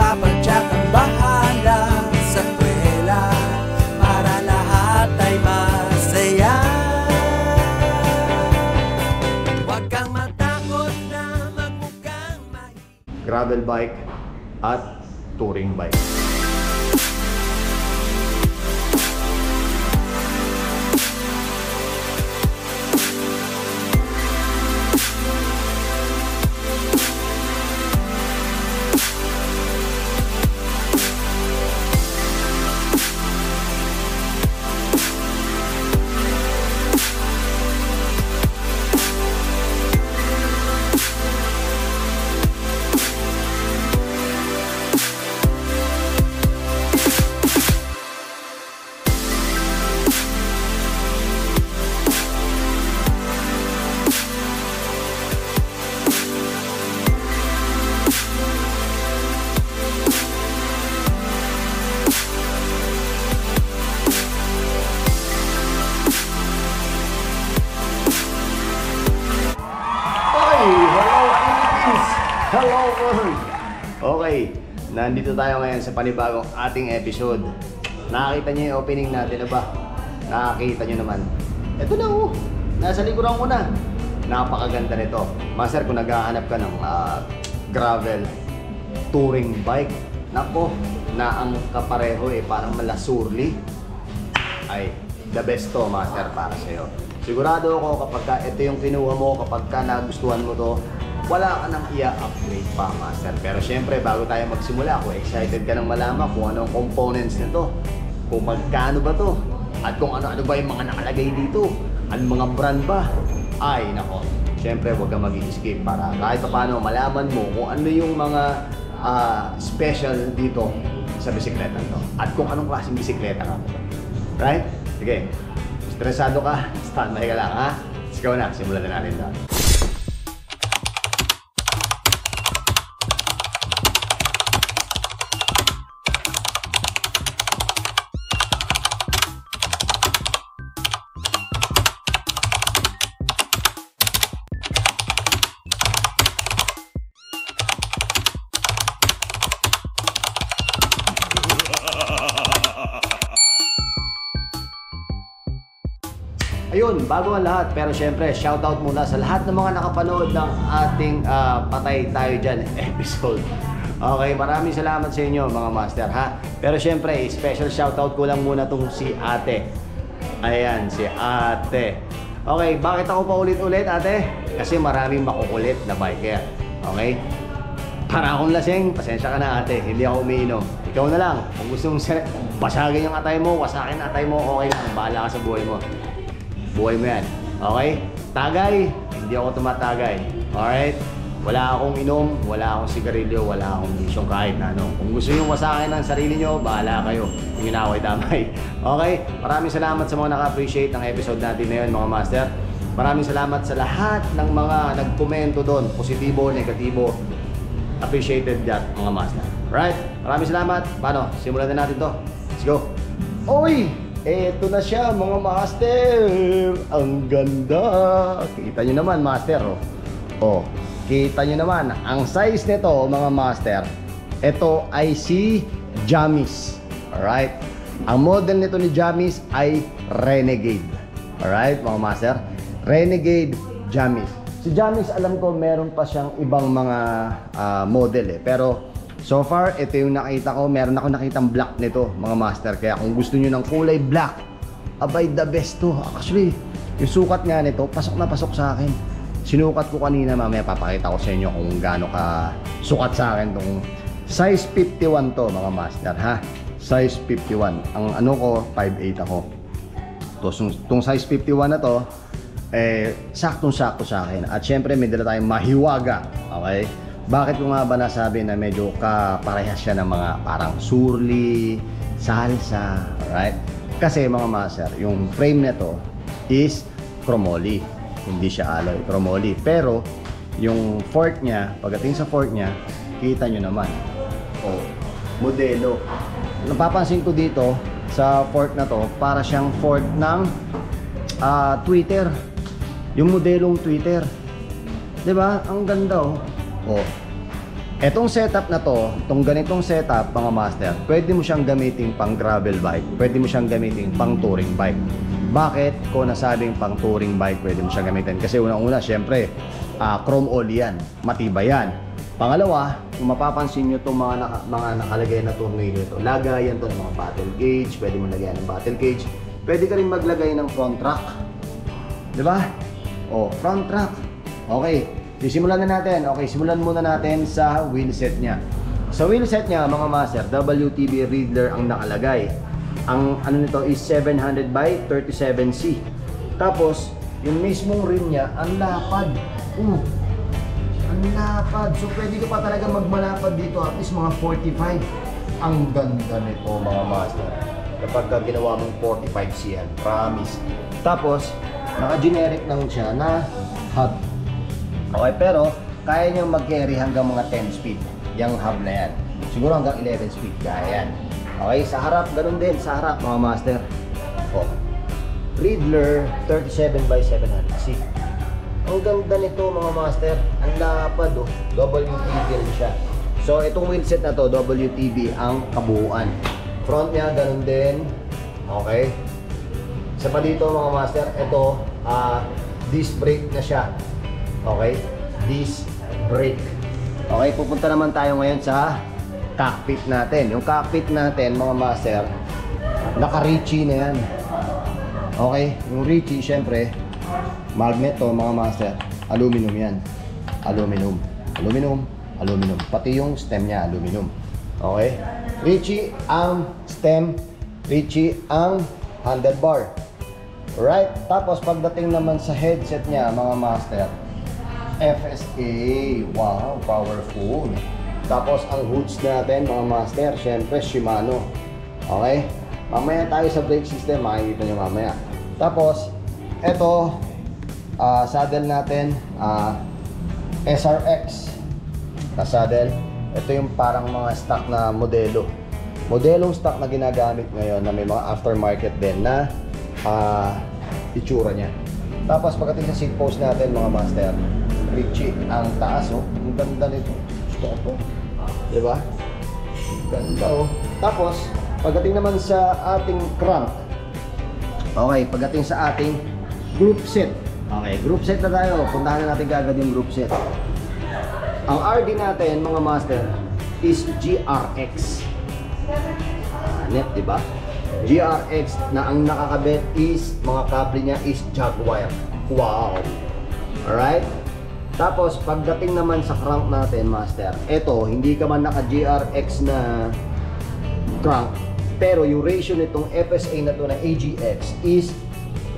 Papa Jack ang bahala sa kwela para lahat ay masaya. Huwag kang matakot na magmukhang gravel bike at touring bike. Hello world! Okay, nandito tayo ngayon sa panibagong ating episode. Nakakita niyo yung opening natin na ba? Nakakita niyo naman. Ito na oh, nasa likuran ko na. Napakaganda nito. Master, kung naghahanap ka ng gravel touring bike, nako, na ang kapareho parang malasurly, ay the best to, Master, para sa'yo. Sigurado ako kapag ito yung kinuha mo, kapag nagustuhan mo to, wala ka nang i-upgrade pa, Master. Pero syempre, bago tayo magsimula, kung excited ka nang malaman kung anong components nito, kung magkano ba to, at kung ano-ano ba yung mga nakalagay dito, anong mga brand ba, ay nako, syempre huwag kang mag-i-skip para kahit paano malaman mo kung ano yung mga special dito sa bisikleta to, at kung anong klaseng bisikleta ka. Right? Sige, stresado ka, standby ka lang, ha? Let's go na, simulan na natin doon. Ayun, bago ang lahat, pero syempre, shoutout muna sa lahat ng mga nakapanood ng ating Patay Tayo Dyan episode. Okay, maraming salamat sa inyo mga master, ha? Pero syempre, special shoutout ko lang muna tong si ate. Ayan, si ate. Okay, bakit ako pa ulit-ulit, ate? Kasi maraming makukulit na biker. Okay? Para akong lasing, pasensya ka na, ate. Hindi ako umiinom. Ikaw na lang. Kung gusto mong basagin yung atay mo, wasakin ang atay mo, okay lang. Bahala ka sa buhay mo. Buhay mo yan. Okay? Tagay, hindi ako tumatagay. Alright? Wala akong inom, wala akong sigarilyo, wala akong bisyong kahit na ano. Kung gusto nyo masakin ng sarili nyo, bahala kayo. Yung inaway-damay. Okay? Maraming salamat sa mga naka-appreciate ng episode natin na yun, mga master. Maraming salamat sa lahat ng mga nagkomento doon. Positibo, negatibo. Appreciated that, mga master. Right? Maraming salamat. Paano? Simulan na natin to. Let's go. Oy! Eto na siya, mga master. Ang ganda. Kita nyo naman, master. Oh, kita nyo naman. Ang size nito, mga master, ito ay si Jamis. Alright? Ang model nito ni Jamis ay Renegade. Alright, mga master? Renegade Jamis. Si Jamis, alam ko, meron pa siyang ibang mga model Pero so far, ito yung nakita ko. Meron ako nakitang black nito, mga master. Kaya kung gusto nyo ng kulay black, abay, the best to. Actually, yung sukat nga nito, pasok na pasok sa akin. Sinukat ko kanina, mamaya papakita ko sa inyo kung gaano ka sukat sa akin. Tong size 51 to, mga master, ha? Size 51. Ang ano ko, 5'8 ako. Itong size 51 na to, saktong-sakto sa akin. At syempre, may dala tayong mahiwaga. Okay? Bakit ko nga ba nasabi na medyo kaparehas siya ng mga parang surly, salsa, right? Kasi mga master, yung frame nito is chromoly. Hindi siya alloy, chromoly. Pero yung fork niya, pagdating sa fork niya, kita nyo naman. Oh, modelo. Napapansin ko dito sa fork na to, para siyang fork ng Twitter. Yung modelong Twitter. 'Di ba? Ang ganda oh. Oh. Etong setup na to, itong ganitong setup mga master, pwede mo siyang gamitin pang gravel bike, pwede mo siyang gamitin pang touring bike. Bakit ko nasabing pang touring bike pwede mo siyang gamitin? Kasi unang-una, syempre, chrome all yan, matibay yan. Pangalawa, kung mapapansin nyo itong mga nakalagay na tornilyo ito, lagayan to ng mga battle gauge, pwede mo lagayan ng battle gauge, pwede ka rin maglagay ng front rack. Diba? O, front rack. Okay. Sisimulan na natin. Okay, simulan muna natin sa wheelset niya. Sa wheelset niya, mga master, WTB Riddler ang nakalagay. Ang ano nito is 700 by 37C. Tapos, yung mismong rim niya, ang lapad. Ang lapad. So, pwede ka pa talaga magmalapad dito at least mga 45. Ang ganda nito, mga master. Kapag ginawa mong 45C yan, promise. Tapos, naka-generic lang siya na hub. Okay, pero kaya niyang mag-carry hanggang mga 10 speed yung hub na yan. Siguro hanggang 11 speed kaya yan. Okay, sa harap, ganun din. Sa harap, mga master. Oh, Riddler 37 by 700C. Ang ganda nito, mga master. Ang lapad, oh. WTB rin siya. So, itong wheelset na to, WTB ang kabuuan. Front niya, ganun din. Okay. Isa pa dito, mga master, ito, disc brake na siya. Okay, disc brake. Okay, pupunta naman tayo ngayon sa cockpit natin. Yung cockpit natin, mga master, naka-Ritchie na yan. Okay, yung Ritchie, syempre, magnet to, mga master, aluminum yan. Aluminum, aluminum, aluminum. Pati yung stem niya, aluminum. Okay, Ritchie ang stem, Ritchie ang handlebar. Right, tapos pagdating naman sa headset niya, mga master, FSA, wow, powerful. Tapos ang hoods natin, mga master, syempre Shimano. Okay? Mamaya tayo sa brake system, makikita nyo mamaya. Tapos, eto, saddle natin, SRX na saddle. Ito yung parang mga stock na modelo. Modelong stock na ginagamit ngayon na may mga aftermarket din na itsura niya. Tapos pagdating sa seat post natin, mga master, Ritchie ang taas, oh. Ang ganda nito. Gusto ko po. Diba? Ang ganda, oh. Tapos, pagdating naman sa ating crank. Okay, pagdating sa ating group set. Okay, group set na tayo. Puntahan na natin kagad yung group set. Ang RD natin, mga master, is GRX. Net, diba? GRX na ang nakakabit is, mga kable niya is Jaguar. Wow! Alright? Tapos, pagdating naman sa crank natin, master, eto, hindi ka man naka-GRX na crank, pero yung ratio nitong FSA na to na AGX is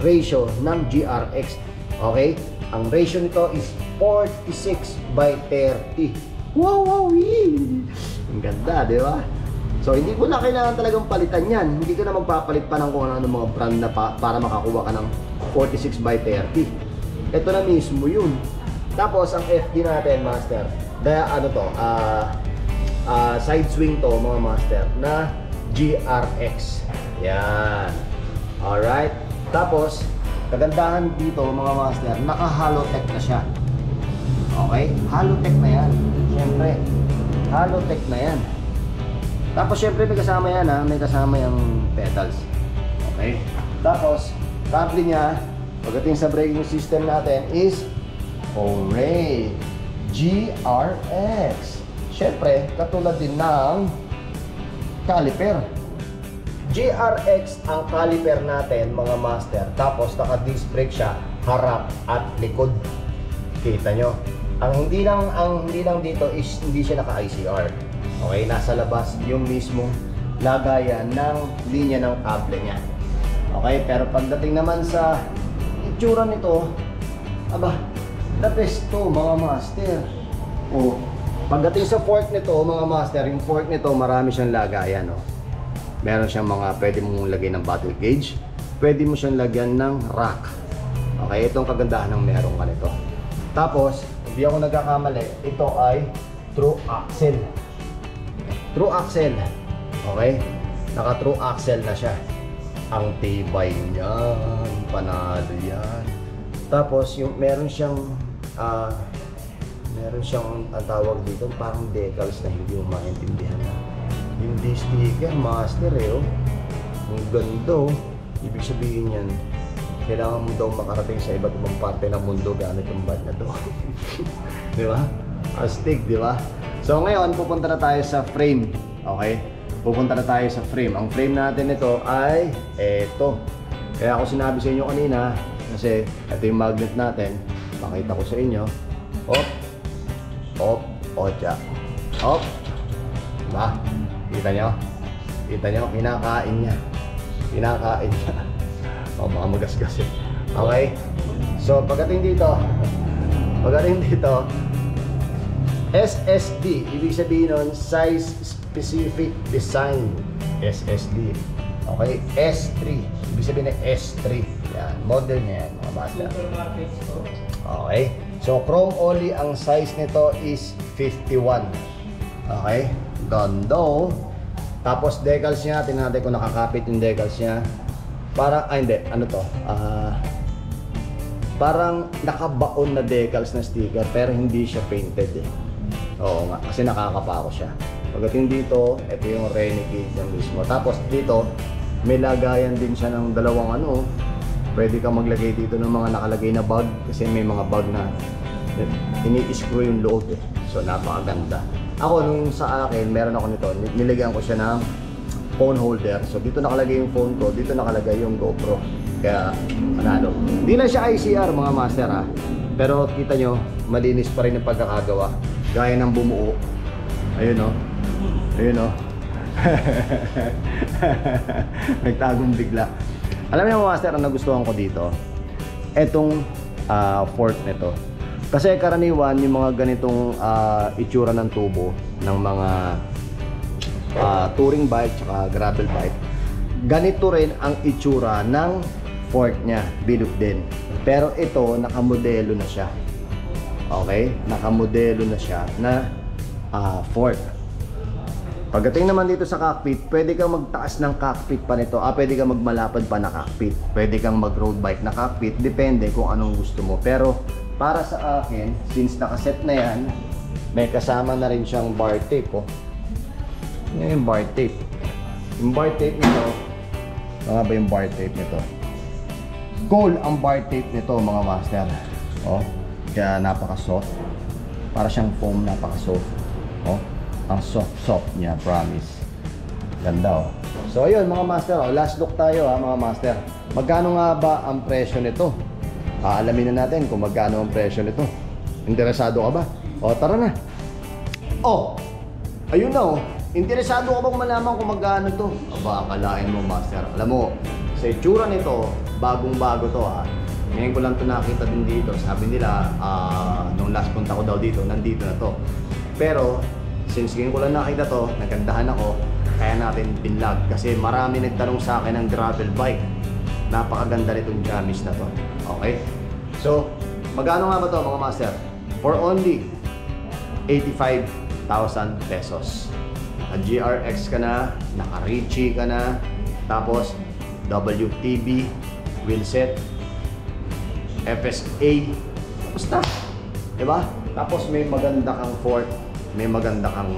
ratio ng GRX. Okay? Ang ratio nito is 46 by 30. Wow! Ang ganda, di ba? So, hindi ko na kailangan talagang palitan yan. Hindi ka na magpapalit pa ng kung ano mga brand na para makakuha ka ng 46 by 30. Ito na mismo yun. Tapos, ang FD natin, master, ano to, side swing to, mga master, na GRX. Yan. Alright. Tapos, kagandahan dito, mga master, naka-Halotech na siya. Okay? Halotech na yan. Siyempre, Halotech na yan. Tapos, siyempre, may kasama yan, ha? May kasama yung pedals. Okay? Tapos, kable niya, pagdating sa braking system natin is Hooray! GRX. Siyempre, katulad din ng caliper. GRX ang caliper natin, mga master. Tapos, naka-disc brake siya, harap at likod. Kita nyo? Ang hindi lang dito is hindi siya naka-ICR. Okay, nasa labas yung mismong lagayan ng linya ng kable niya. Okay, pero pagdating naman sa itsura nito, aba, the best to, mga master. Oh, pagdating sa fork nito, mga master, yung fork nito marami siyang lagayan, oh. Meron siyang mga pwede mong lagyan ng battle gauge, pwede mo siyang lagyan ng rack. Okay, itong kagandahan ng meron ka nito. Tapos, hindi ako nagkakamali, ito ay true axle. True axle. Okay? Naka true axle na siya. Ang tibay niyan, panalo yan. Tapos yung meron siyang meron siyang ang tawag dito, parang decals na hindi mo maintindihan na. Hindi sticker, master eh, oh. Ang ganda, oh. Ibig sabihin yan, kailangan mo daw makarating sa iba't ibang parte ng mundo gamit yung bag na to. Di ba? Astig, di ba? So ngayon, pupunta na tayo sa frame. Okay? Pupunta na tayo sa frame. Ang frame natin ito ay eto. Kaya ako sinabi sa inyo kanina, kasi ito yung magnet natin. Pakita ko sa inyo. Op, op, ocha. Op. Diba? Kita nyo? Kita nyo? Kinakain niya. Kinakain niya. O, baka magasgas eh. Okay? So, pagdating dito, SSD. Ibig sabihin nun, Size Specific Design. SSD. Okay? S3. Ibig sabihin na S3. Yan. Model niya yan, mga master. Okay? So, chrome only, ang size nito is 51. Okay? Ganda. Tapos, decals niya. Tingnan natin kung nakakapit yung decals niya. Parang, hindi. Ano to? Parang nakabaon na decals na sticker, pero hindi siya painted eh. Oo nga, kasi nakakapa ko siya. Pagdating dito, ito yung Renegade yan mismo. Tapos dito, may lagayan din siya ng dalawang ano. Pwede kang maglagay dito ng mga nakalagay na bag, kasi may mga bag na ini-screw yung loob eh. So napakaganda. Ako nung sa akin, meron ako nito, nilagyan ko siya ng phone holder. So dito nakalagay yung phone ko, dito nakalagay yung GoPro. Kaya panalo. Hindi na siya ICR mga master ha. Pero kita nyo, malinis pa rin yung pagkakagawa. Gaya ng bumuo. Ayun o. Ayun o. Nagtagong bigla. Alam niyo mga master, ang nagustuhan ko dito, etong fork nito. Kasi karaniwan yung mga ganitong itsura ng tubo ng mga touring bike tsaka gravel bike, ganito rin ang itsura ng fork niya, bilog din. Pero ito, nakamodelo na siya. Okay? Nakamodelo na siya na fork. Pagdating naman dito sa cockpit, pwede kang magtaas ng cockpit pa nito. Pwede kang magmalapad pa na cockpit. Pwede kang mag-road bike na cockpit. Depende kung anong gusto mo. Pero para sa akin, since nakaset na yan, may kasama na rin siyang bar tape. Oh. Yan yung bar tape. Yung bar tape nito, mga ba yung bar tape nito? Gold ang bar tape nito mga master. Oh, kaya napaka-soft. Para siyang foam, napaka-soft. Oh, ang soft niya, promise. Ganda oh. So ayun mga master, oh, last look tayo ha mga master. Magkano nga ba ang presyo nito? Alamin na natin kung magkano ang presyo nito. Interesado ka ba? O tara na. Oh, ayun na oh. Interesado ka bang malaman kung magkano to? Aba, akalain mo master. Alam mo, sa itsura nito, bagong-bago to ha. Ngayon ko lang to nakita din dito. Sabi nila, nung last punta ko daw dito, nandito na to. Pero, since ngayon ko lang nakita to, nagandahan ako, kaya natin pinlag. Kasi marami nagtanong sa akin ng gravel bike. Napakaganda nitong Jamis na to. Okay? So, magkano nga ba to mga master? For only 85,000 pesos. GRX ka na, naka-Richie ka na, tapos WTB, wheelset, FSA, tapos na, diba? Tapos may maganda kang fork, may maganda kang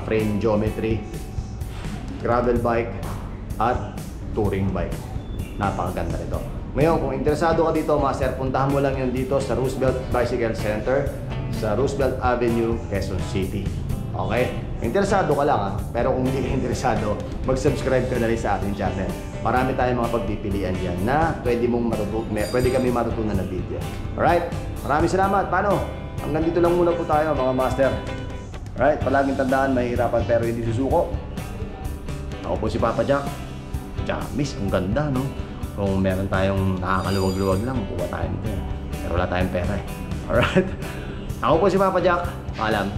frame geometry, gravel bike, at touring bike. Napakaganda nito. Ngayon, kung interesado ka dito, master, puntahan mo lang yun dito sa Roosevelt Bicycle Center, sa Roosevelt Avenue, Quezon City. Okay? Interesado ka lang ha, pero kung hindi ka interesado, mag-subscribe ka na rin sa ating channel. Marami tayong mga pagpipilian dyan na pwede kami matutunan na video. Alright? Maraming salamat. Paano? Hanggang dito lang muna po tayo mga master. Alright? Palaging tandaan, mahihirapan pero hindi susuko. Ako po si Papa Jack. Jamis, ang ganda no? Kung meron tayong nakakaluwag-luwag lang, kuha tayo nito. Pero wala tayong pera eh. Alright? Ako po si Papa Jack. Paalam.